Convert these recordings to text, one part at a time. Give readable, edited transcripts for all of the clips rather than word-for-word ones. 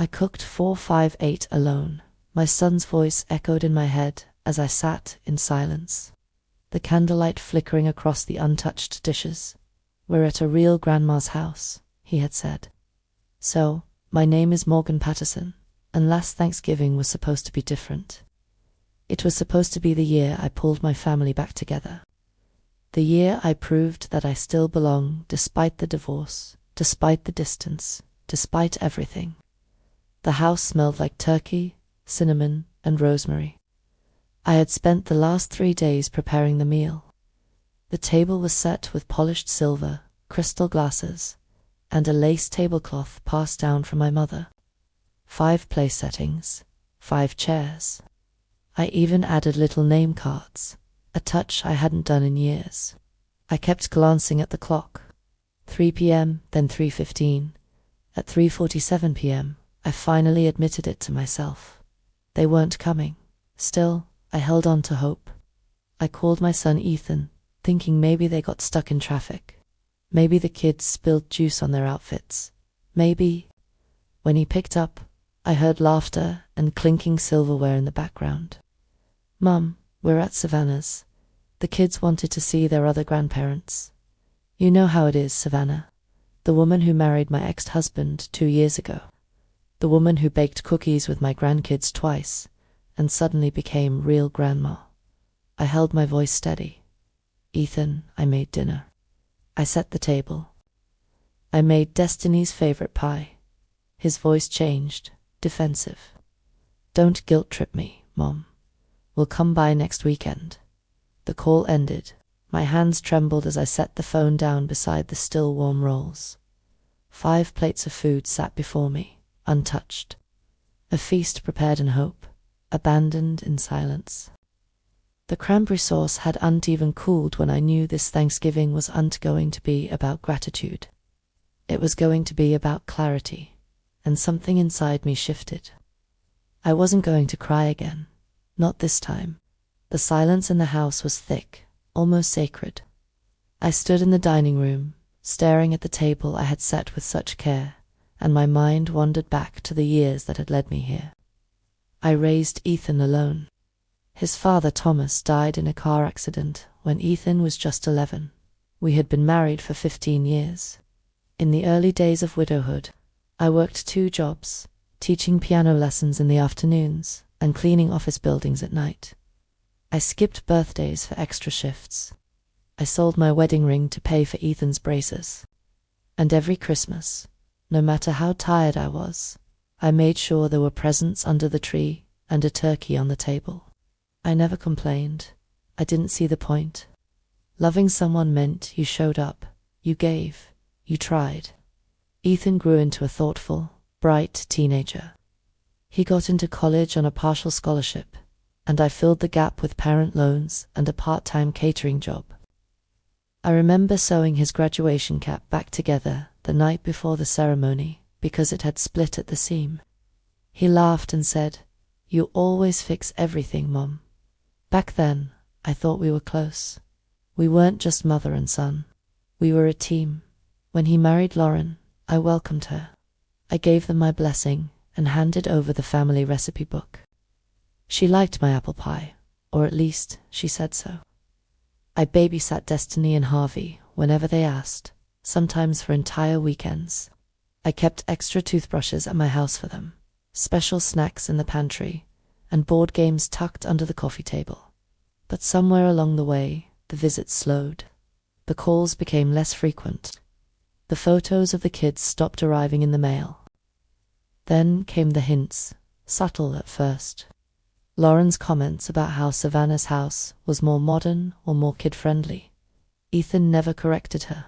I cooked 458 alone. My son's voice echoed in my head as I sat in silence, the candlelight flickering across the untouched dishes. "We're at a real grandma's house," he had said. "So, my name is Morgan Patterson, and last Thanksgiving was supposed to be different. It was supposed to be the year I pulled my family back together. The year I proved that I still belong despite the divorce, despite the distance, despite everything." The house smelled like turkey, cinnamon, and rosemary. I had spent the last 3 days preparing the meal. The table was set with polished silver, crystal glasses, and a lace tablecloth passed down from my mother. 5 place settings, 5 chairs. I even added little name cards, a touch I hadn't done in years. I kept glancing at the clock. 3 p.m., then 3:15. At 3:47 p.m., I finally admitted it to myself. They weren't coming. Still, I held on to hope. I called my son Ethan, thinking maybe they got stuck in traffic. Maybe the kids spilled juice on their outfits. Maybe. When he picked up, I heard laughter and clinking silverware in the background. "Mum, we're at Savannah's. The kids wanted to see their other grandparents. You know how it is, Savannah. The woman who married my ex-husband 2 years ago. The woman who baked cookies with my grandkids twice and suddenly became real grandma." I held my voice steady. "Ethan, I made dinner. I set the table. I made Destiny's favorite pie." His voice changed, defensive. "Don't guilt-trip me, Mom. We'll come by next weekend." The call ended. My hands trembled as I set the phone down beside the still warm rolls. 5 plates of food sat before me, untouched. A feast prepared in hope, abandoned in silence. The cranberry sauce hadn't even cooled when I knew this Thanksgiving wasn't going to be about gratitude. It was going to be about clarity, and something inside me shifted. I wasn't going to cry again. Not this time. The silence in the house was thick, almost sacred. I stood in the dining room, staring at the table I had set with such care, and my mind wandered back to the years that had led me here. I raised Ethan alone. His father, Thomas, died in a car accident when Ethan was just 11. We had been married for 15 years. In the early days of widowhood, I worked 2 jobs, teaching piano lessons in the afternoons and cleaning office buildings at night. I skipped birthdays for extra shifts. I sold my wedding ring to pay for Ethan's braces. And every Christmas, no matter how tired I was, I made sure there were presents under the tree and a turkey on the table. I never complained. I didn't see the point. Loving someone meant you showed up, you gave, you tried. Ethan grew into a thoughtful, bright teenager. He got into college on a partial scholarship, and I filled the gap with parent loans and a part-time catering job. I remember sewing his graduation cap back together the night before the ceremony because it had split at the seam. He laughed and said, "You always fix everything, Mom." Back then, I thought we were close. We weren't just mother and son. We were a team. When he married Lauren, I welcomed her. I gave them my blessing and handed over the family recipe book. She liked my apple pie, or at least she said so. I babysat Destiny and Harvey whenever they asked, sometimes for entire weekends. I kept extra toothbrushes at my house for them, special snacks in the pantry, and board games tucked under the coffee table. But somewhere along the way, the visits slowed. The calls became less frequent. The photos of the kids stopped arriving in the mail. Then came the hints, subtle at first. Lauren's comments about how Savannah's house was more modern or more kid-friendly. Ethan never corrected her.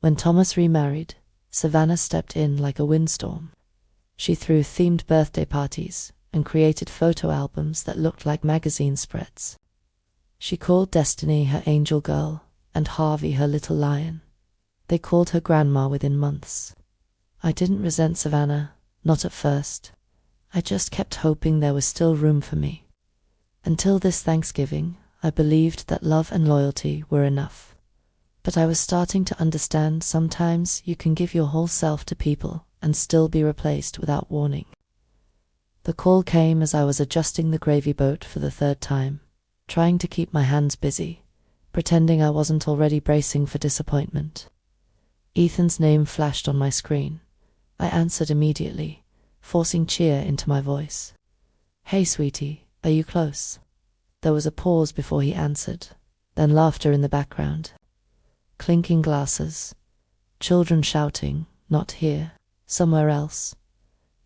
When Thomas remarried, Savannah stepped in like a windstorm. She threw themed birthday parties and created photo albums that looked like magazine spreads. She called Destiny her angel girl and Harvey her little lion. They called her grandma within months. I didn't resent Savannah, not at first. I just kept hoping there was still room for me. Until this Thanksgiving, I believed that love and loyalty were enough. But I was starting to understand sometimes you can give your whole self to people and still be replaced without warning. The call came as I was adjusting the gravy boat for the third time, trying to keep my hands busy, pretending I wasn't already bracing for disappointment. Ethan's name flashed on my screen. I answered immediately, forcing cheer into my voice. "Hey, sweetie, are you close?" There was a pause before he answered, then laughter in the background. Clinking glasses. Children shouting, "Not here, somewhere else."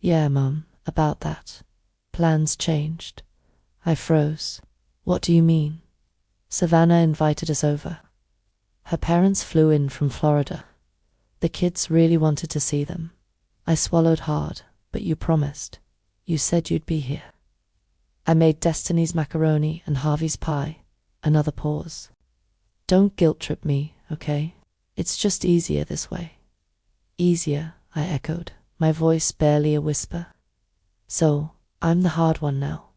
"Yeah, Mum, about that. Plans changed." I froze. "What do you mean?" "Savannah invited us over. Her parents flew in from Florida. The kids really wanted to see them." I swallowed hard. "But you promised. You said you'd be here." I made Destiny's macaroni and Harvey's pie. Another pause. "Don't guilt-trip me, okay? It's just easier this way." "Easier," I echoed, my voice barely a whisper. "So, I'm the hard one now.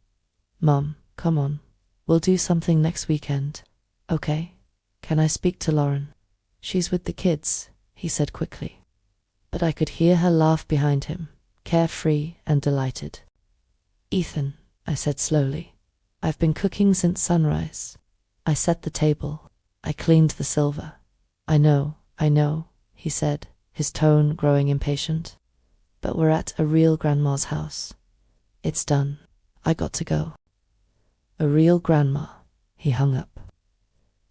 Mum, come on. We'll do something next weekend. Okay? Can I speak to Lauren?" "She's with the kids," he said quickly. But I could hear her laugh behind him, carefree and delighted. "Ethan," I said slowly, "I've been cooking since sunrise. I set the table. I cleaned the silver." I know," he said, his tone growing impatient. "But we're at a real grandma's house. It's done. I got to go." A real grandma. He hung up.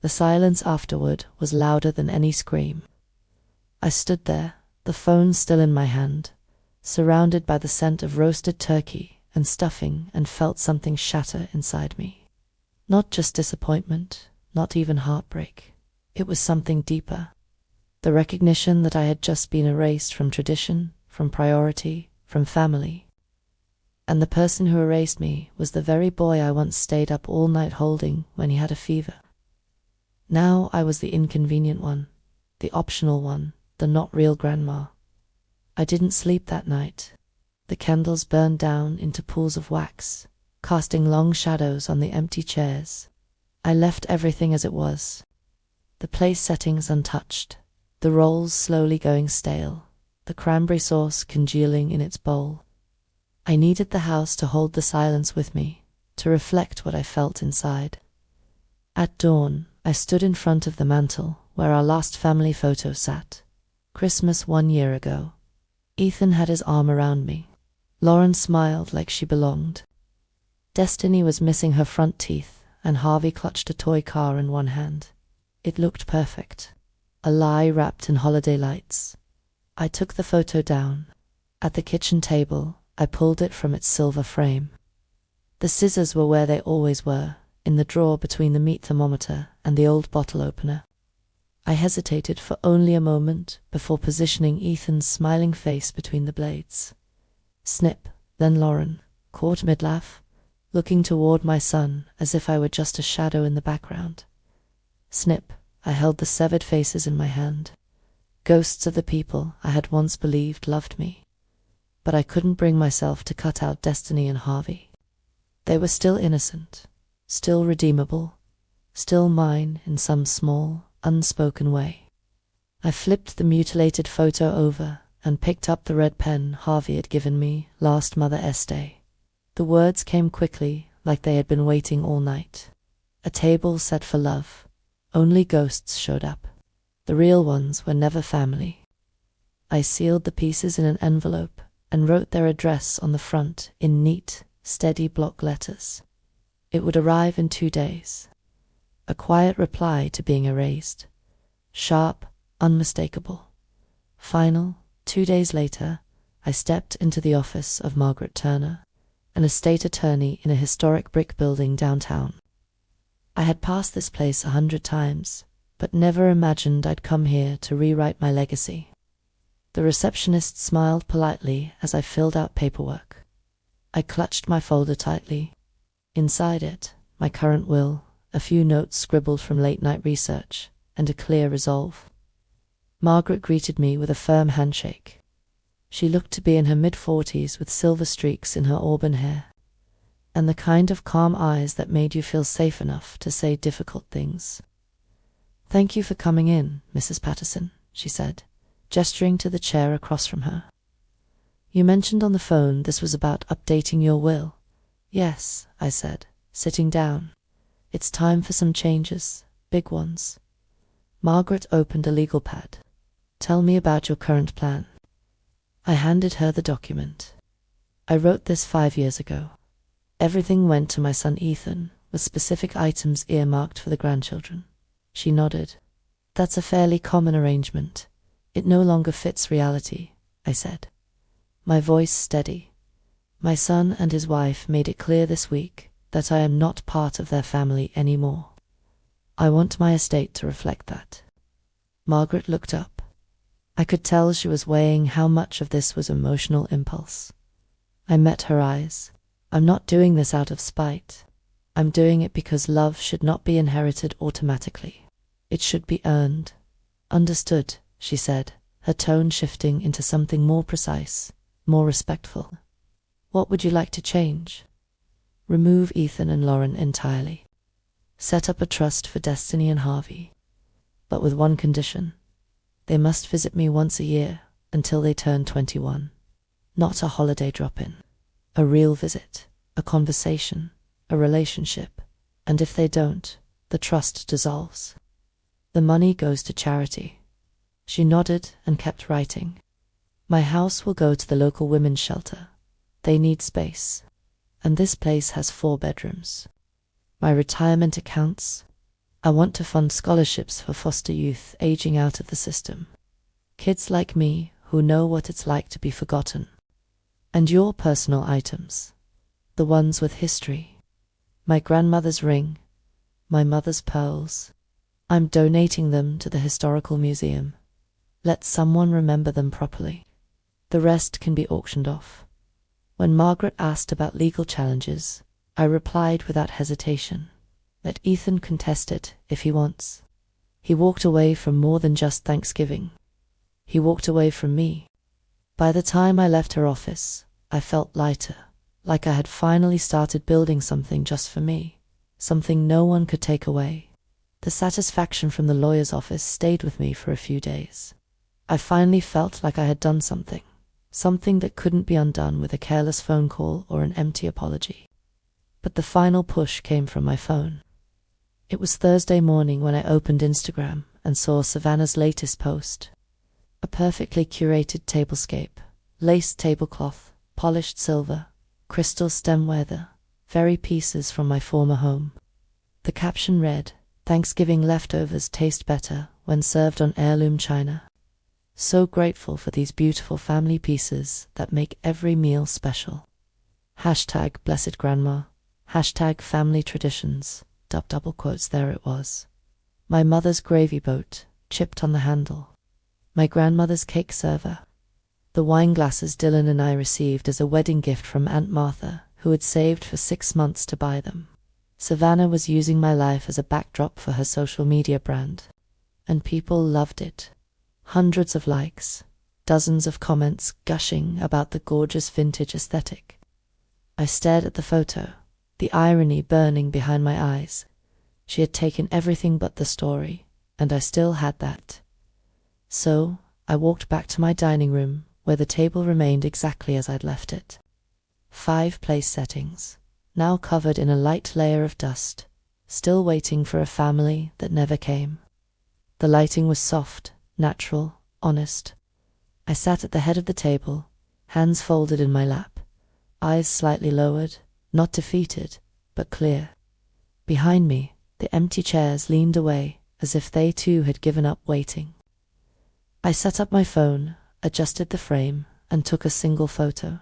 The silence afterward was louder than any scream. I stood there, the phone still in my hand, surrounded by the scent of roasted turkey and stuffing, and felt something shatter inside me. Not just disappointment, not even heartbreak. It was something deeper. The recognition that I had just been erased from tradition, from priority, from family. And the person who erased me was the very boy I once stayed up all night holding when he had a fever. Now I was the inconvenient one, the optional one, the not real grandma. I didn't sleep that night. The candles burned down into pools of wax, casting long shadows on the empty chairs. I left everything as it was. The place settings untouched, the rolls slowly going stale, the cranberry sauce congealing in its bowl. I needed the house to hold the silence with me, to reflect what I felt inside. At dawn, I stood in front of the mantel where our last family photo sat. Christmas 1 year ago. Ethan had his arm around me. Lauren smiled like she belonged. Destiny was missing her front teeth, and Harvey clutched a toy car in one hand. It looked perfect. A lie wrapped in holiday lights. I took the photo down. At the kitchen table, I pulled it from its silver frame. The scissors were where they always were, in the drawer between the meat thermometer and the old bottle opener. I hesitated for only a moment before positioning Ethan's smiling face between the blades. Snip, then Lauren, caught mid-laugh, looking toward my son as if I were just a shadow in the background. Snip, I held the severed faces in my hand. Ghosts of the people I had once believed loved me. But I couldn't bring myself to cut out Destiny and Harvey. They were still innocent, still redeemable, still mine in some small, unspoken way. I flipped the mutilated photo over and picked up the red pen Harvey had given me last Mother's Day. The words came quickly, like they had been waiting all night. A table set for love. Only ghosts showed up. The real ones were never family. I sealed the pieces in an envelope and wrote their address on the front in neat, steady block letters. It would arrive in 2 days. A quiet reply to being erased. Sharp, unmistakable. Final, 2 days later, I stepped into the office of Margaret Turner, an estate attorney in a historic brick building downtown. I had passed this place 100 times, but never imagined I'd come here to rewrite my legacy. The receptionist smiled politely as I filled out paperwork. I clutched my folder tightly. Inside it, my current will, a few notes scribbled from late-night research, and a clear resolve. Margaret greeted me with a firm handshake. She looked to be in her mid-40s with silver streaks in her auburn hair, and the kind of calm eyes that made you feel safe enough to say difficult things. "Thank you for coming in, Mrs. Patterson," she said, gesturing to the chair across from her. You mentioned on the phone this was about updating your will. Yes, I said, sitting down. It's time for some changes, big ones. Margaret opened a legal pad. Tell me about your current plan. I handed her the document. I wrote this 5 years ago. Everything went to my son Ethan, with specific items earmarked for the grandchildren. She nodded. That's a fairly common arrangement. It no longer fits reality, I said. My voice steady. My son and his wife made it clear this week that I am not part of their family anymore. I want my estate to reflect that. Margaret looked up. I could tell she was weighing how much of this was emotional impulse. I met her eyes. I'm not doing this out of spite. I'm doing it because love should not be inherited automatically. It should be earned. Understood, she said, her tone shifting into something more precise, more respectful. What would you like to change? Remove Ethan and Lauren entirely. Set up a trust for Destiny and Harvey. But with one condition. They must visit me once a year until they turn 21. Not a holiday drop-in. A real visit, a conversation, a relationship. And if they don't, the trust dissolves. The money goes to charity. She nodded and kept writing. My house will go to the local women's shelter. They need space. And this place has 4 bedrooms. My retirement accounts. I want to fund scholarships for foster youth aging out of the system. Kids like me who know what it's like to be forgotten. And your personal items. The ones with history. My grandmother's ring. My mother's pearls. I'm donating them to the historical museum. Let someone remember them properly. The rest can be auctioned off. When Margaret asked about legal challenges, I replied without hesitation. Let Ethan contest it if he wants. He walked away from more than just Thanksgiving. He walked away from me. By the time I left her office, I felt lighter, like I had finally started building something just for me, something no one could take away. The satisfaction from the lawyer's office stayed with me for a few days. I finally felt like I had done something that couldn't be undone with a careless phone call or an empty apology. But the final push came from my phone. It was Thursday morning when I opened Instagram and saw Savannah's latest post. A perfectly curated tablescape, laced tablecloth, polished silver, crystal stemware, very pieces from my former home. The caption read, "Thanksgiving leftovers taste better when served on heirloom china. So grateful for these beautiful family pieces that make every meal special. Hashtag blessed grandma. Hashtag family traditions." Double quotes, there it was. My mother's gravy boat, chipped on the handle. My grandmother's cake server. The wine glasses Dylan and I received as a wedding gift from Aunt Martha, who had saved for 6 months to buy them. Savannah was using my life as a backdrop for her social media brand. And people loved it. Hundreds of likes, dozens of comments gushing about the gorgeous vintage aesthetic. I stared at the photo, the irony burning behind my eyes. She had taken everything but the story, and I still had that. So, I walked back to my dining room, where the table remained exactly as I'd left it. 5 place settings, now covered in a light layer of dust, still waiting for a family that never came. The lighting was soft, natural, honest. I sat at the head of the table, hands folded in my lap, eyes slightly lowered, not defeated, but clear. Behind me, the empty chairs leaned away, as if they too had given up waiting. I set up my phone, adjusted the frame, and took a single photo.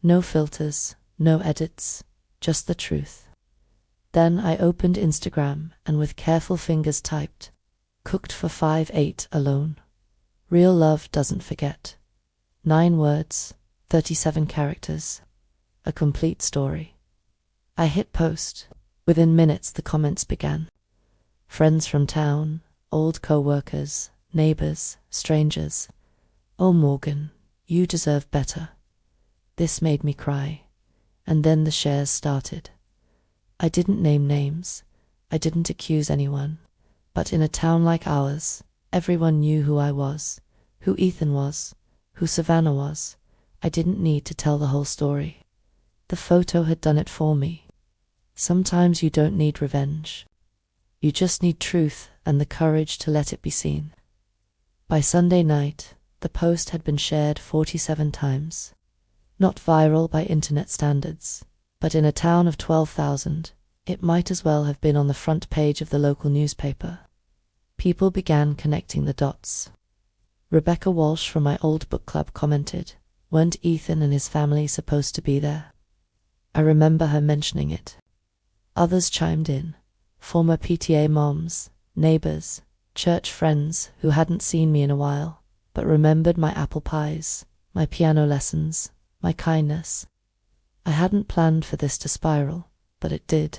No filters, no edits, just the truth. Then I opened Instagram and with careful fingers typed, "Cooked for 5/8 alone. Real love doesn't forget." 9 words, 37 characters. A complete story. I hit post. Within minutes the comments began. Friends from town, old co-workers, neighbors, strangers. "Oh Morgan, you deserve better." This made me cry. And then the shares started. I didn't name names. I didn't accuse anyone. But in a town like ours, everyone knew who I was, who Ethan was, who Savannah was. I didn't need to tell the whole story. The photo had done it for me. Sometimes you don't need revenge. You just need truth and the courage to let it be seen. By Sunday night, the post had been shared 47 times. Not viral by internet standards, but in a town of 12,000, it might as well have been on the front page of the local newspaper. People began connecting the dots. Rebecca Walsh from my old book club commented, "Weren't Ethan and his family supposed to be there?" I remember her mentioning it. Others chimed in, former PTA moms, neighbors, church friends who hadn't seen me in a while, but remembered my apple pies, my piano lessons, my kindness. I hadn't planned for this to spiral, but it did.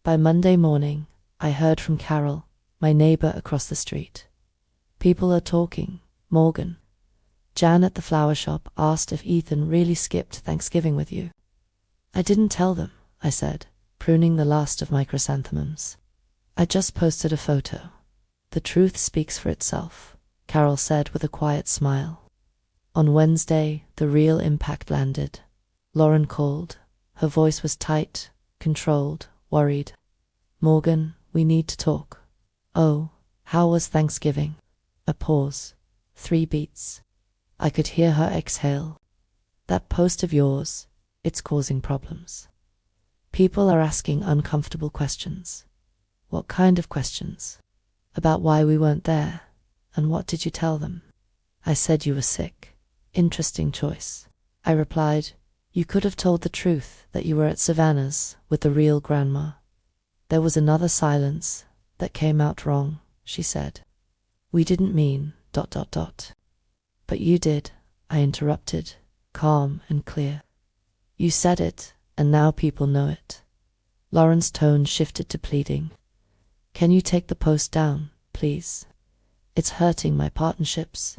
By Monday morning, I heard from Carol, my neighbor across the street. "People are talking, Morgan. Jan at the flower shop asked if Ethan really skipped Thanksgiving with you." "I didn't tell them," I said, pruning the last of my chrysanthemums. "I just posted a photo. The truth speaks for itself," Carol said with a quiet smile. On Wednesday, the real impact landed. Lauren called. Her voice was tight, controlled, worried. "Morgan, we need to talk." "Oh, how was Thanksgiving?" A pause. 3 beats. I could hear her exhale. "That post of yours, it's causing problems. People are asking uncomfortable questions." "What kind of questions?" "About why we weren't there. And what did you tell them?" "I said you were sick." "Interesting choice." I replied, "You could have told the truth, that you were at Savannah's with the real grandma." There was another silence. "That came out wrong," she said. "We didn't mean ... "But you did," I interrupted, calm and clear. "You said it, and now people know it." Lauren's tone shifted to pleading. "Can you take the post down, please? It's hurting my partnerships."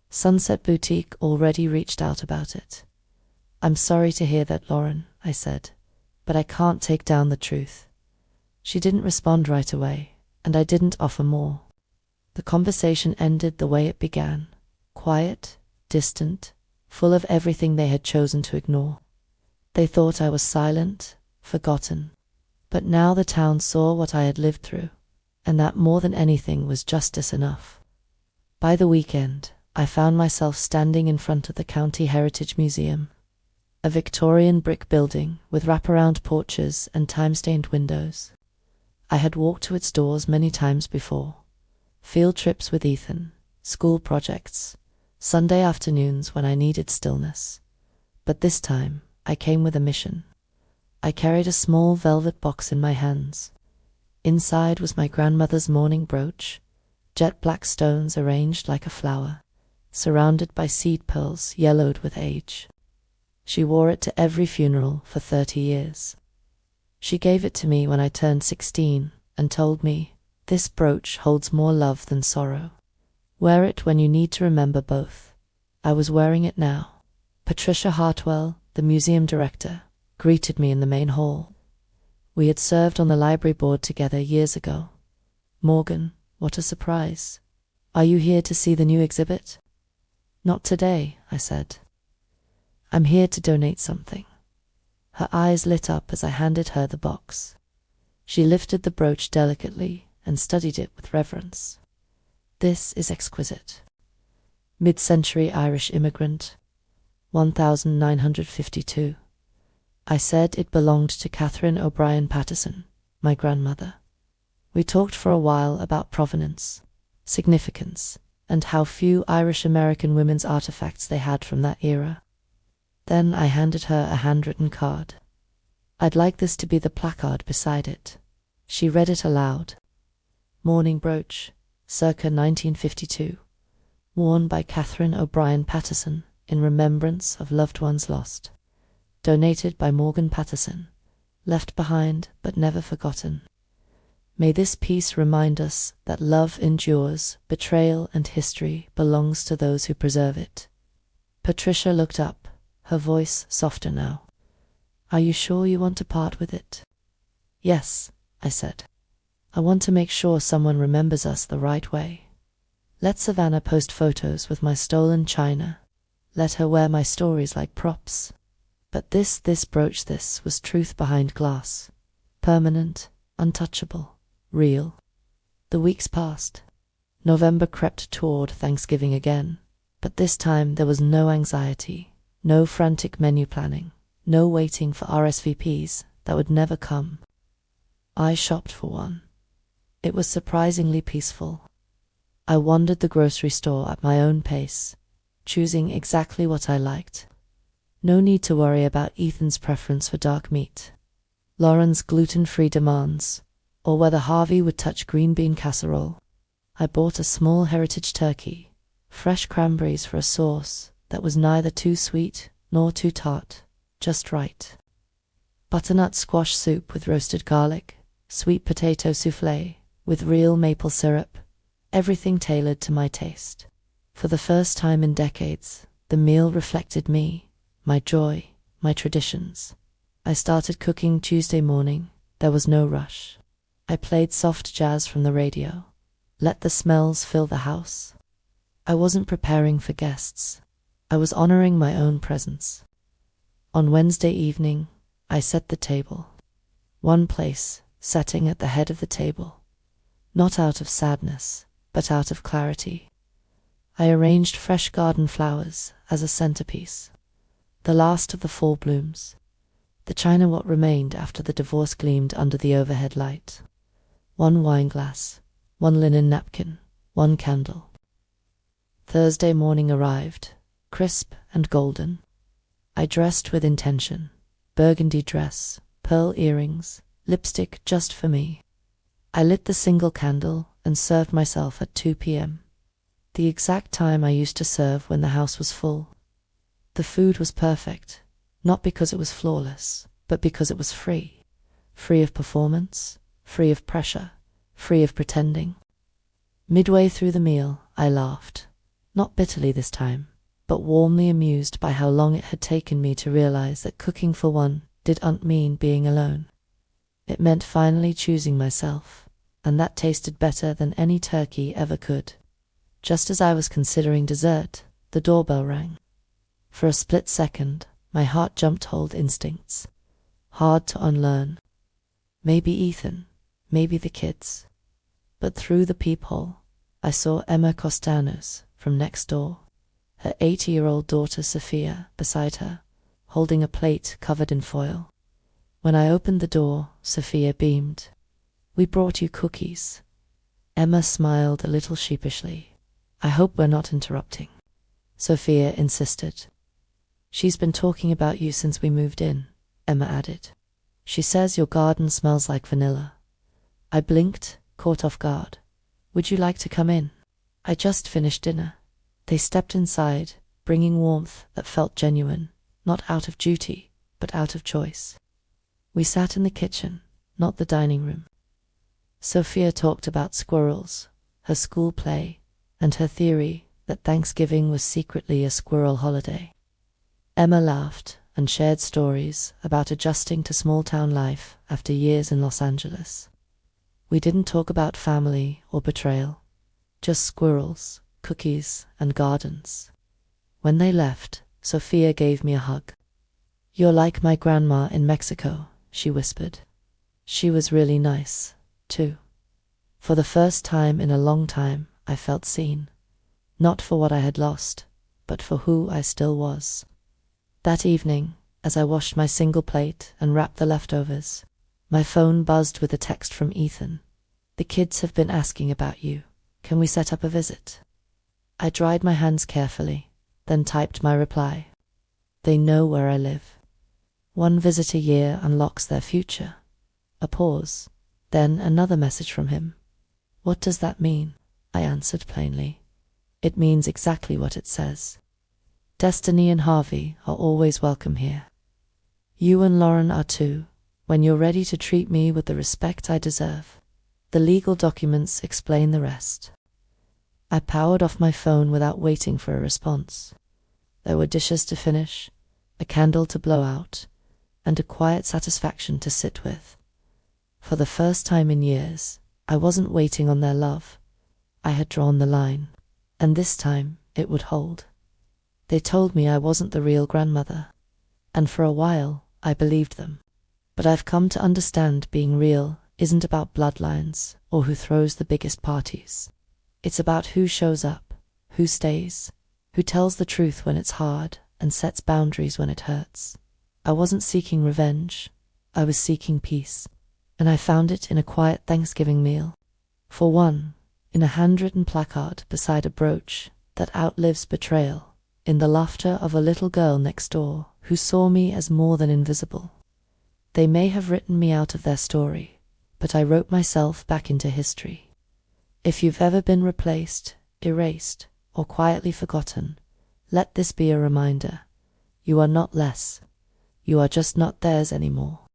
Sunset Boutique already reached out about it. "I'm sorry to hear that, Lauren," I said, "but I can't take down the truth." She didn't respond right away, and I didn't offer more. The conversation ended the way it began, quiet, distant, full of everything they had chosen to ignore. They thought I was silent, forgotten. But now the town saw what I had lived through, and that more than anything was justice enough. By the weekend, I found myself standing in front of the County Heritage Museum, a Victorian brick building with wraparound porches and time-stained windows. I had walked to its doors many times before. Field trips with Ethan, school projects, Sunday afternoons when I needed stillness. But this time, I came with a mission. I carried a small velvet box in my hands. Inside was my grandmother's mourning brooch, jet black stones arranged like a flower, surrounded by seed pearls yellowed with age. She wore it to every funeral for 30 years. She gave it to me when I turned 16 and told me, "This brooch holds more love than sorrow. Wear it when you need to remember both." I was wearing it now. Patricia Hartwell, the museum director, greeted me in the main hall. We had served on the library board together years ago. "Morgan, what a surprise. Are you here to see the new exhibit?" "Not today," I said. "I'm here to donate something." Her eyes lit up as I handed her the box. She lifted the brooch delicately and studied it with reverence. "This is exquisite. Mid-century Irish immigrant, 1952. I said it belonged to Catherine O'Brien Patterson, my grandmother. We talked for a while about provenance, significance, and how few Irish-American women's artifacts they had from that era. Then I handed her a handwritten card. "I'd like this to be the placard beside it." She read it aloud. "Mourning brooch, circa 1952, worn by Catherine O'Brien Patterson in remembrance of loved ones lost. Donated by Morgan Patterson, left behind but never forgotten. May this piece remind us that love endures, betrayal and history belongs to those who preserve it." Patricia looked up, her voice softer now. "Are you sure you want to part with it?" "Yes," I said. "I want to make sure someone remembers us the right way. Let Savannah post photos with my stolen china. let her wear my stories like props. But this brooch, this was truth behind glass. Permanent, untouchable, real. The weeks passed. November crept toward Thanksgiving again, but this time there was no anxiety, no frantic menu planning, no waiting for RSVPs that would never come. I shopped for one. It was surprisingly peaceful. I wandered the grocery store at my own pace, choosing exactly what I liked. No need to worry about Ethan's preference for dark meat, Lauren's gluten-free demands, or whether Harvey would touch green bean casserole. I bought a small heritage turkey, fresh cranberries for a sauce that was neither too sweet nor too tart, just right. Butternut squash soup with roasted garlic, sweet potato soufflé with real maple syrup, everything tailored to my taste. For the first time in decades, the meal reflected me, my joy, my traditions. I started cooking Tuesday morning. There was no rush. I played soft jazz from the radio, let the smells fill the house. I wasn't preparing for guests. I was honoring my own presence. On Wednesday evening, I set the table. One place, setting at the head of the table. Not out of sadness, but out of clarity. I arranged fresh garden flowers as a centerpiece. The last of the fall blooms. The china what remained after the divorce gleamed under the overhead light. One wine glass, one linen napkin, one candle. Thursday morning arrived, crisp and golden. I dressed with intention. Burgundy dress, pearl earrings, lipstick just for me. I lit the single candle and served myself at 2 p.m. The exact time I used to serve when the house was full. The food was perfect, not because it was flawless, but because it was free. Free of performance, free of pressure, free of pretending. Midway through the meal, I laughed. Not bitterly this time, but warmly amused by how long it had taken me to realize that cooking for one didn't mean being alone. It meant finally choosing myself, and that tasted better than any turkey ever could. Just as I was considering dessert, the doorbell rang. For a split second, my heart jumped hold instincts. Hard to unlearn. Maybe Ethan, maybe the kids. But through the peephole, I saw Emma Costanos from next door, her 80-year-old daughter Sophia beside her, holding a plate covered in foil. When I opened the door, Sophia beamed. "We brought you cookies." Emma smiled a little sheepishly. "I hope we're not interrupting," Sophia insisted. "She's been talking about you since we moved in," Emma added. "She says your garden smells like vanilla." I blinked, caught off guard. "Would you like to come in? I just finished dinner." They stepped inside, bringing warmth that felt genuine, not out of duty, but out of choice. We sat in the kitchen, not the dining room. Sophia talked about squirrels, her school play, and her theory that Thanksgiving was secretly a squirrel holiday. Emma laughed and shared stories about adjusting to small-town life after years in Los Angeles. We didn't talk about family or betrayal, just squirrels, cookies, and gardens. When they left, Sophia gave me a hug. "You're like my grandma in Mexico," she whispered. She was really nice, too. For the first time in a long time, I felt seen. Not for what I had lost, but for who I still was. That evening, as I washed my single plate and wrapped the leftovers, my phone buzzed with a text from Ethan. "The kids have been asking about you. Can we set up a visit?" I dried my hands carefully, then typed my reply. "They know where I live. One visit a year unlocks their future." A pause, then another message from him. "What does that mean?" I answered plainly. "It means exactly what it says. Destiny and Harvey are always welcome here. You and Lauren are too, when you're ready to treat me with the respect I deserve. The legal documents explain the rest." I powered off my phone without waiting for a response. There were dishes to finish, a candle to blow out, and a quiet satisfaction to sit with. For the first time in years, I wasn't waiting on their love. I had drawn the line, and this time it would hold. They told me I wasn't the real grandmother, and for a while I believed them. But I've come to understand being real isn't about bloodlines or who throws the biggest parties. It's about who shows up, who stays, who tells the truth when it's hard and sets boundaries when it hurts. I wasn't seeking revenge, I was seeking peace, and I found it in a quiet Thanksgiving meal. For one, in a handwritten placard beside a brooch that outlives betrayal, in the laughter of a little girl next door who saw me as more than invisible. They may have written me out of their story, but I wrote myself back into history. If you've ever been replaced, erased, or quietly forgotten, let this be a reminder. You are not less. You are just not theirs anymore.